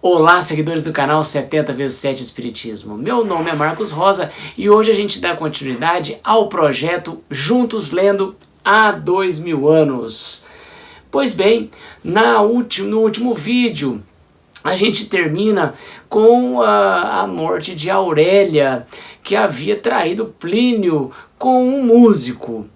Olá, seguidores do canal 70 vezes 7 Espiritismo. Meu nome é Marcos Rosa e hoje a gente dá continuidade ao projeto Juntos Lendo há 2000 anos. Pois bem, no último vídeo a gente termina com a morte de Aurélia, que havia traído Plínio com um músico.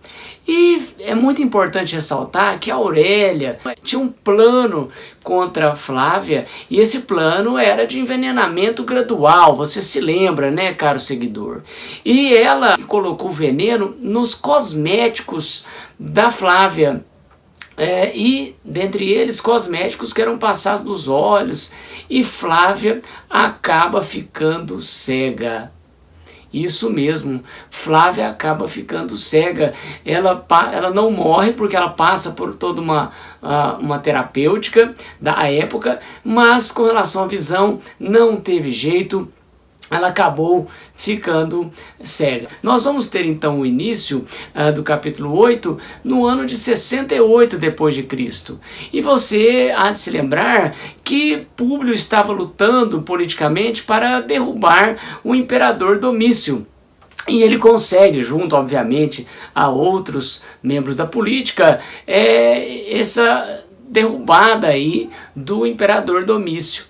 E é muito importante ressaltar que a Aurélia tinha um plano contra Flávia, e esse plano era de envenenamento gradual, você se lembra, né, caro seguidor? E ela colocou veneno nos cosméticos da Flávia, e dentre eles cosméticos que eram passados nos olhos, e Flávia acaba ficando cega. Isso mesmo, Flávia acaba ficando cega. Ela não morre porque ela passa por toda uma terapêutica da época, mas com relação à visão não teve jeito, ela acabou ficando cega. Nós vamos ter então o início do capítulo 8 no ano de 68 depois de Cristo. E você há de se lembrar que Públio estava lutando politicamente para derrubar o imperador Domício. E ele consegue, junto obviamente a outros membros da política, essa derrubada aí do imperador Domício.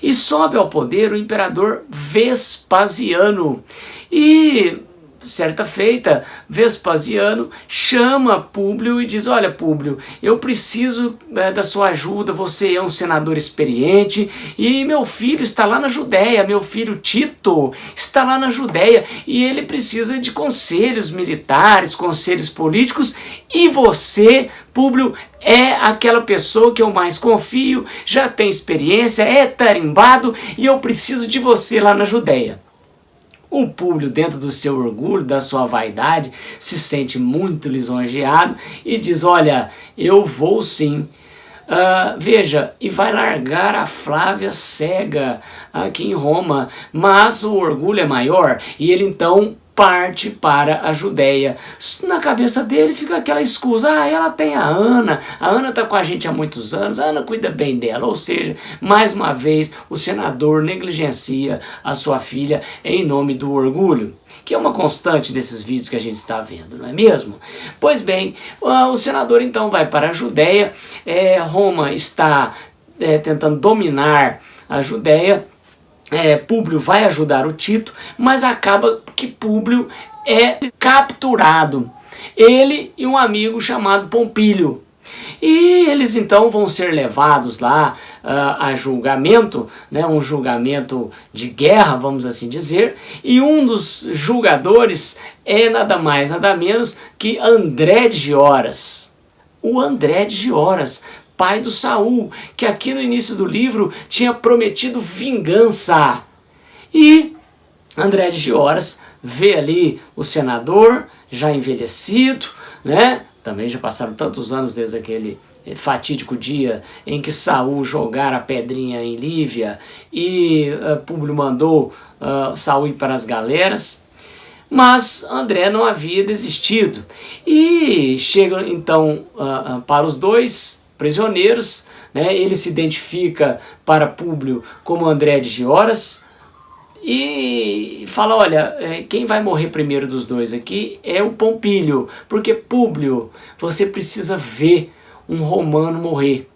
E sobe ao poder o imperador Vespasiano. E, certa feita, Vespasiano chama Públio e diz: olha, Públio, eu preciso da sua ajuda, você é um senador experiente e meu filho está lá na Judéia, meu filho Tito está lá na Judéia e ele precisa de conselhos militares, conselhos políticos, e você, Públio, é aquela pessoa que eu mais confio, já tem experiência, é tarimbado e eu preciso de você lá na Judéia. O Públio, dentro do seu orgulho, da sua vaidade, se sente muito lisonjeado e diz: olha, eu vou sim. Veja, e vai largar a Flávia cega aqui em Roma, mas o orgulho é maior e ele então parte para a Judéia. Na cabeça dele fica aquela escusa: ela tem a Ana está com a gente há muitos anos, a Ana cuida bem dela. Ou seja, mais uma vez o senador negligencia a sua filha em nome do orgulho, que é uma constante desses vídeos que a gente está vendo, não é mesmo? Pois bem, o senador então vai para a Judéia. Roma está tentando dominar a Judéia. Públio vai ajudar o Tito, mas acaba que Públio é capturado. Ele e um amigo chamado Pompílio. E eles então vão ser levados lá a julgamento, né, um julgamento de guerra, vamos assim dizer, e um dos julgadores é nada mais, nada menos que André de Gioras. O André de Gioras, pai do Saul, que aqui no início do livro tinha prometido vingança. E André de Gioras vê ali o senador já envelhecido, né? Também já passaram tantos anos desde aquele fatídico dia em que Saul jogara a pedrinha em Lívia e Públio mandou Saul ir para as galeras. Mas André não havia desistido. E chega então para os dois prisioneiros, né? Ele se identifica para Públio como André de Gioras e fala: olha, quem vai morrer primeiro dos dois aqui é o Pompílio, porque Públio, você precisa ver um romano morrer.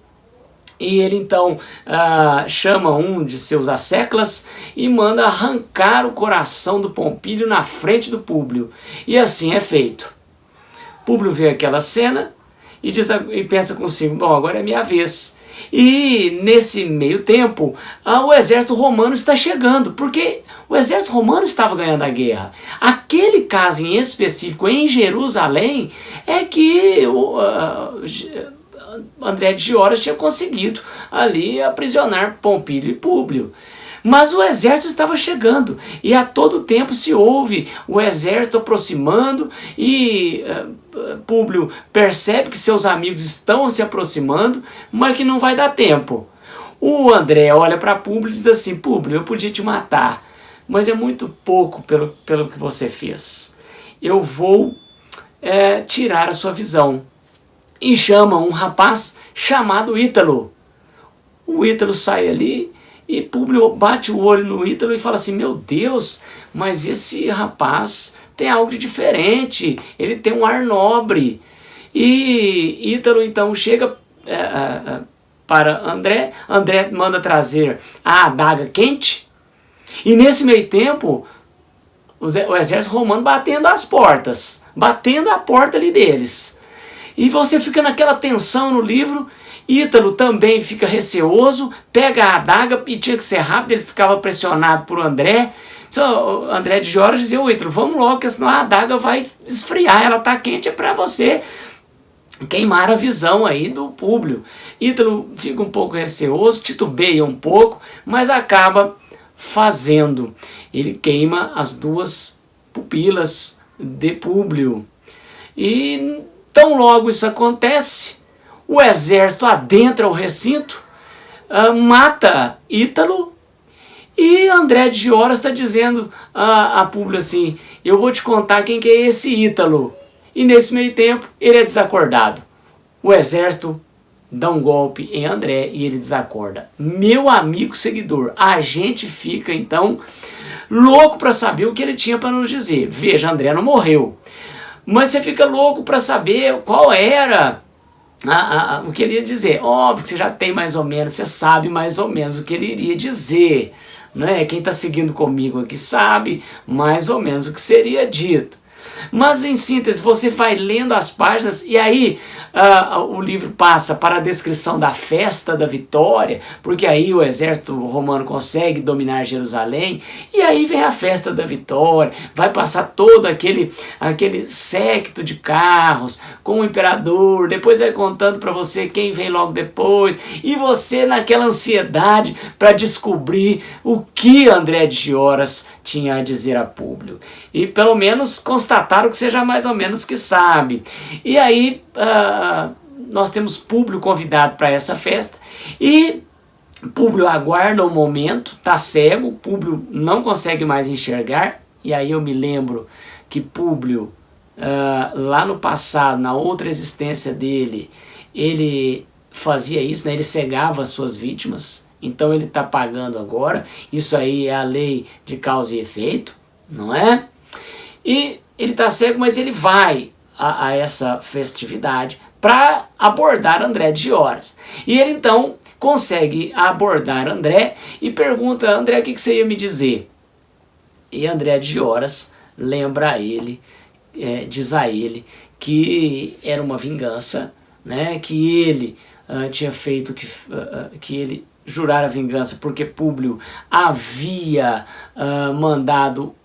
E ele então chama um de seus asseclas e manda arrancar o coração do Pompílio na frente do Públio. E assim é feito. Públio vê aquela cena e pensa consigo: bom, agora é minha vez. E nesse meio tempo, o exército romano está chegando, porque o exército romano estava ganhando a guerra. Aquele caso em específico em Jerusalém é que André de Gioras tinha conseguido ali aprisionar Pompílio e Públio. Mas o exército estava chegando e a todo tempo se ouve o exército aproximando e Públio percebe que seus amigos estão se aproximando, mas que não vai dar tempo. O André olha para Públio e diz assim: Públio, eu podia te matar, mas é muito pouco pelo que você fez. Eu vou tirar a sua visão. E chama um rapaz chamado Ítalo. O Ítalo sai ali E Públio bate o olho no Ítalo e fala assim, meu Deus, mas esse rapaz tem algo de diferente, ele tem um ar nobre. E Ítalo então chega para André, André manda trazer a adaga quente, e nesse meio tempo o exército romano batendo as portas, batendo a porta ali deles. E você fica naquela tensão no livro. Ítalo também fica receoso, pega a adaga e tinha que ser rápido, ele ficava pressionado por André. Então, André de Giora dizia, o Ítalo, vamos logo, porque senão a adaga vai esfriar, ela está quente, é para você queimar a visão aí do Públio. Ítalo fica um pouco receoso, titubeia um pouco, mas acaba fazendo. Ele queima as duas pupilas de Públio. E tão logo isso acontece, o exército adentra o recinto, mata Ítalo, e André de Giora está dizendo a Públio assim, eu vou te contar quem que é esse Ítalo. E nesse meio tempo ele é desacordado. O exército dá um golpe em André e ele desacorda. Meu amigo seguidor, a gente fica então louco para saber o que ele tinha para nos dizer. Veja, André não morreu, mas você fica louco para saber qual era o que ele ia dizer. Óbvio que você já tem mais ou menos, você sabe mais ou menos o que ele iria dizer, né? Quem está seguindo comigo aqui sabe mais ou menos o que seria dito. Mas em síntese, você vai lendo as páginas e aí o livro passa para a descrição da festa da vitória, porque aí o exército romano consegue dominar Jerusalém, e aí vem a festa da vitória, vai passar todo aquele séquito de carros com o imperador, depois vai contando para você quem vem logo depois, e você naquela ansiedade para descobrir o que André de Gioras tinha a dizer a Públio. E pelo menos constataram que seja mais ou menos que sabe. E aí nós temos Públio convidado para essa festa. E Públio aguarda um momento, está cego, Públio não consegue mais enxergar. E aí eu me lembro que Públio, lá no passado, na outra existência dele, ele fazia isso, né? Ele cegava as suas vítimas. Então ele está pagando agora. Isso aí é a lei de causa e efeito, não é? E ele está cego, mas ele vai a essa festividade para abordar André de Gioras. E ele então consegue abordar André e pergunta, André, o que você ia me dizer? E André de Gioras lembra a ele, diz a ele que era uma vingança, né? Que ele tinha feito, que ele jurara vingança porque Públio havia mandado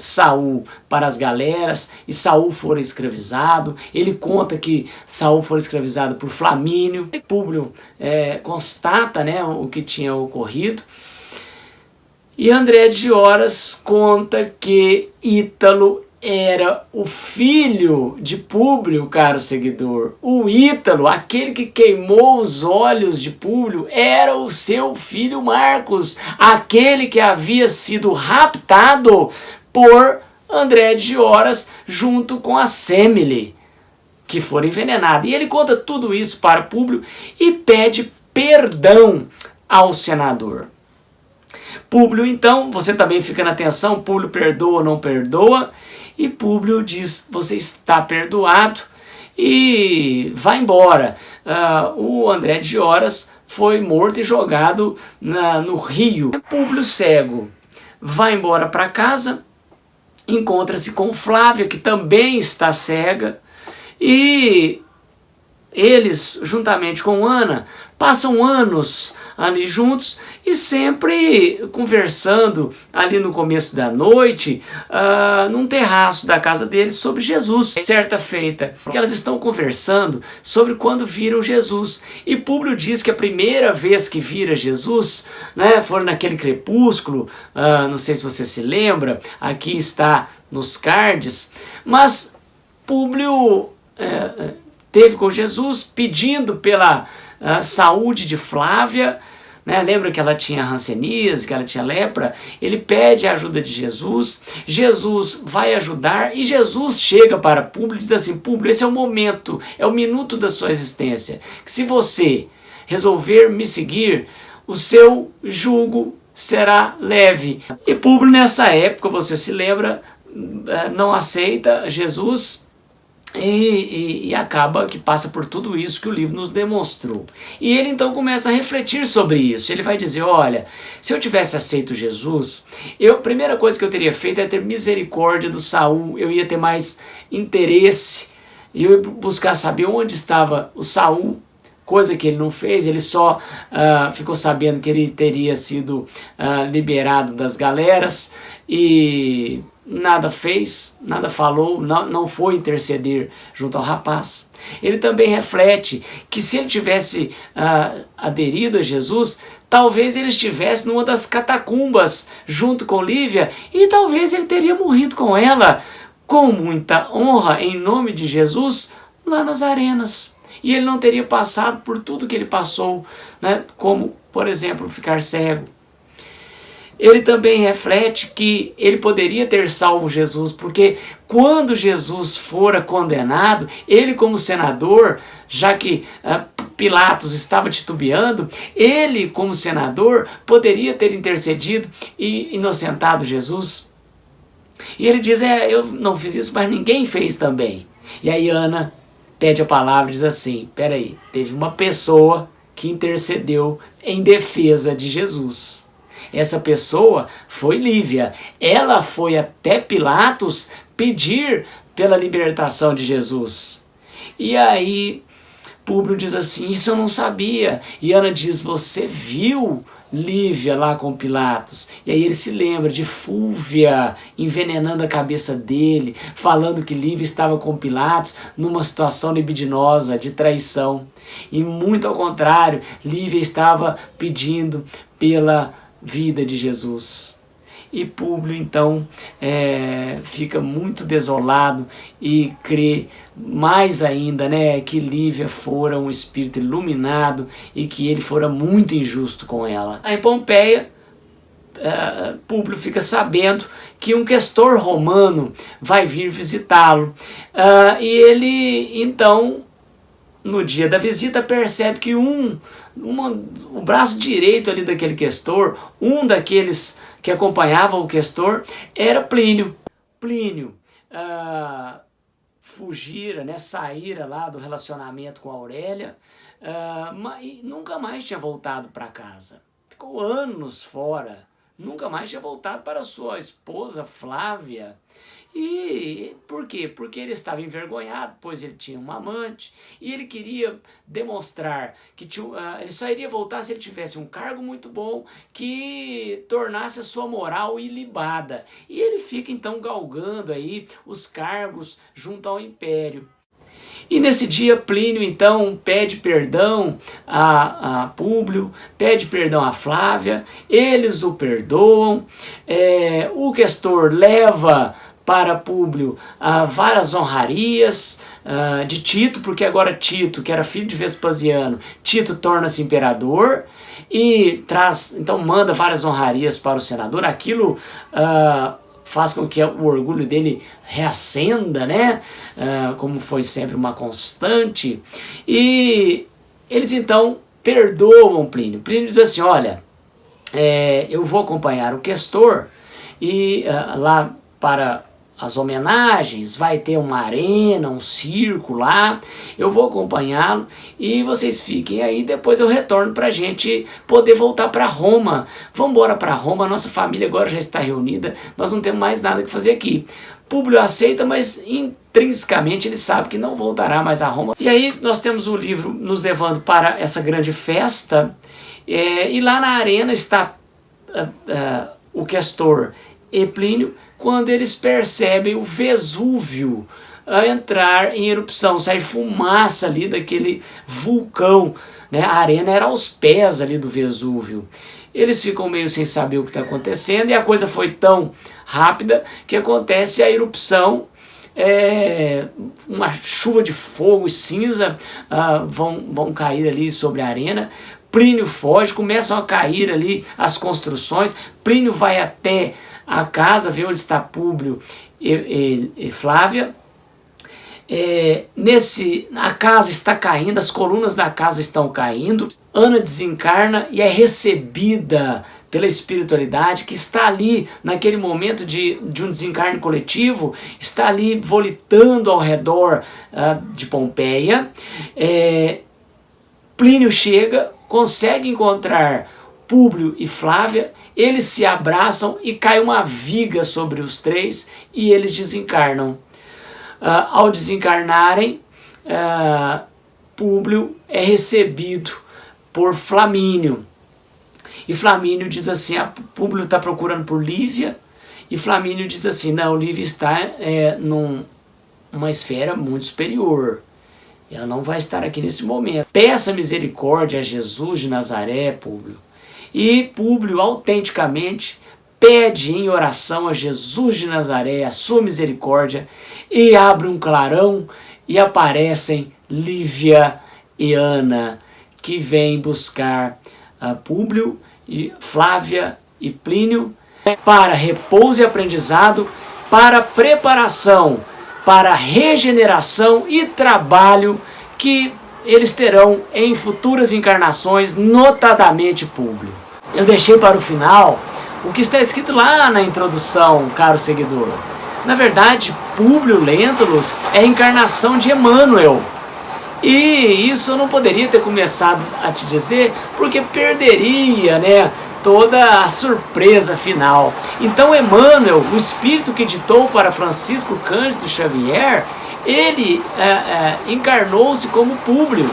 Saul para as galeras e Saul fora escravizado. Ele conta que Saul foi escravizado por Flamínio. Públio constata, né, o que tinha ocorrido. E André de Gioras conta que Ítalo era o filho de Públio, caro seguidor. O Ítalo, aquele que queimou os olhos de Públio, era o seu filho Marcos, aquele que havia sido raptado por André de Gioras junto com a Semele, que foram envenenados. E ele conta tudo isso para Públio e pede perdão ao senador. Públio, então, você também fica na tensão, Públio perdoa ou não perdoa? E Públio diz, você está perdoado, e vai embora. O André de Gioras foi morto e jogado no rio. Públio cego vai embora para casa, encontra-se com Flávia, que também está cega, e eles, juntamente com Ana, passam anos ali juntos e sempre conversando ali no começo da noite, num terraço da casa deles, sobre Jesus. Certa feita, que elas estão conversando sobre quando viram Jesus. E Públio diz que a primeira vez que vira Jesus, né, foi naquele crepúsculo, não sei se você se lembra, aqui está nos cards, mas Públio teve com Jesus pedindo pela saúde de Flávia, né? Lembra que ela tinha hanseníase, que ela tinha lepra? Ele pede a ajuda de Jesus, Jesus vai ajudar e Jesus chega para Públio e diz assim, Públio, esse é o momento, é o minuto da sua existência, que se você resolver me seguir, o seu jugo será leve. E Públio, nessa época, você se lembra, não aceita Jesus e acaba que passa por tudo isso que o livro nos demonstrou. E ele então começa a refletir sobre isso. Ele vai dizer, olha, se eu tivesse aceito Jesus, a primeira coisa que eu teria feito é ter misericórdia do Saul, eu ia ter mais interesse, eu ia buscar saber onde estava o Saul, coisa que ele não fez. Ele só ficou sabendo que ele teria sido liberado das galeras e nada fez, nada falou, não foi interceder junto ao rapaz. Ele também reflete que se ele tivesse aderido a Jesus, talvez ele estivesse numa das catacumbas junto com Lívia e talvez ele teria morrido com ela com muita honra em nome de Jesus lá nas arenas. E ele não teria passado por tudo que ele passou, né? Como, por exemplo, ficar cego. Ele também reflete que ele poderia ter salvo Jesus, porque quando Jesus fora condenado, ele como senador, já que Pilatos estava titubeando, ele como senador poderia ter intercedido e inocentado Jesus. E ele diz, eu não fiz isso, mas ninguém fez também. E aí Ana pede a palavra e diz assim, peraí, teve uma pessoa que intercedeu em defesa de Jesus. Essa pessoa foi Lívia. Ela foi até Pilatos pedir pela libertação de Jesus. E aí Públio diz assim, isso eu não sabia. E Ana diz, você viu Lívia lá com Pilatos? E aí ele se lembra de Fúlvia envenenando a cabeça dele, falando que Lívia estava com Pilatos numa situação libidinosa, de traição. E muito ao contrário, Lívia estava pedindo pela vida de Jesus. E Públio então fica muito desolado e crê mais ainda, né, que Lívia fora um espírito iluminado e que ele fora muito injusto com ela. Aí em Pompeia, Públio fica sabendo que um questor romano vai vir visitá-lo. E ele então, no dia da visita, percebe que o braço direito ali daquele questor, um daqueles que acompanhavam o questor, era Plínio. Plínio fugira, né, saíra lá do relacionamento com a Aurélia, e nunca mais tinha voltado para casa. Ficou anos fora, nunca mais tinha voltado para sua esposa Flávia. E por quê? Porque ele estava envergonhado, pois ele tinha uma amante, e ele queria demonstrar que ele só iria voltar se ele tivesse um cargo muito bom que tornasse a sua moral ilibada. E ele fica então galgando aí os cargos junto ao império. E nesse dia Plínio então pede perdão a Públio, pede perdão a Flávia, eles o perdoam, o questor leva para Públio várias honrarias de Tito, porque agora Tito, que era filho de Vespasiano, Tito torna-se imperador e então manda várias honrarias para o senador. Aquilo faz com que o orgulho dele reacenda, né? Como foi sempre uma constante. E eles então perdoam Plínio. Plínio diz assim, olha, eu vou acompanhar o questor e lá para as homenagens, vai ter uma arena, um circo lá, eu vou acompanhá-lo e vocês fiquem aí, depois eu retorno para a gente poder voltar para Roma. Vamos embora para Roma, a nossa família agora já está reunida, nós não temos mais nada que fazer aqui. Públio aceita, mas intrinsecamente ele sabe que não voltará mais a Roma. E aí nós temos o livro nos levando para essa grande festa, e lá na arena está o questor e Plínio, quando eles percebem o Vesúvio entrar em erupção, sai fumaça ali daquele vulcão, né? A arena era aos pés ali do Vesúvio. Eles ficam meio sem saber o que está acontecendo e a coisa foi tão rápida que acontece a erupção, uma chuva de fogo e cinza vão cair ali sobre a arena. Plínio foge, começam a cair ali as construções, Plínio vai até a casa, vê onde está Públio e Flávia. A casa está caindo, as colunas da casa estão caindo. Ana desencarna e é recebida pela espiritualidade que está ali naquele momento de um desencarne coletivo, está ali volitando ao redor de Pompeia. Plínio chega, consegue encontrar Públio e Flávia, eles se abraçam e cai uma viga sobre os três e eles desencarnam. Ao desencarnarem, Públio é recebido por Flamínio. E Flamínio diz assim, Públio está procurando por Lívia, e Flamínio diz assim, não, Lívia está numa esfera muito superior. Ela não vai estar aqui nesse momento. Peça misericórdia a Jesus de Nazaré, Públio. E Públio autenticamente pede em oração a Jesus de Nazaré a sua misericórdia e abre um clarão e aparecem Lívia e Ana, que vêm buscar Públio, e Flávia e Plínio para repouso e aprendizado, para preparação, para regeneração e trabalho que eles terão em futuras encarnações, notadamente Públio. Eu deixei para o final o que está escrito lá na introdução, caro seguidor. Na verdade, Públio Lentulus é a encarnação de Emmanuel. E isso eu não poderia ter começado a te dizer, porque perderia, né, toda a surpresa final. Então Emmanuel, o espírito que ditou para Francisco Cândido Xavier, ele encarnou-se como Públio.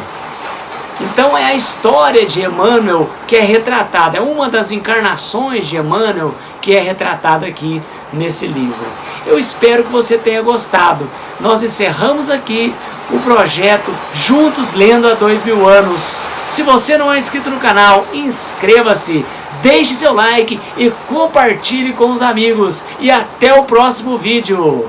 Então é a história de Emmanuel que é retratada, é uma das encarnações de Emmanuel que é retratada aqui nesse livro. Eu espero que você tenha gostado. Nós encerramos aqui o projeto Juntos Lendo há 2000 anos. Se você não é inscrito no canal, inscreva-se, deixe seu like e compartilhe com os amigos. E até o próximo vídeo.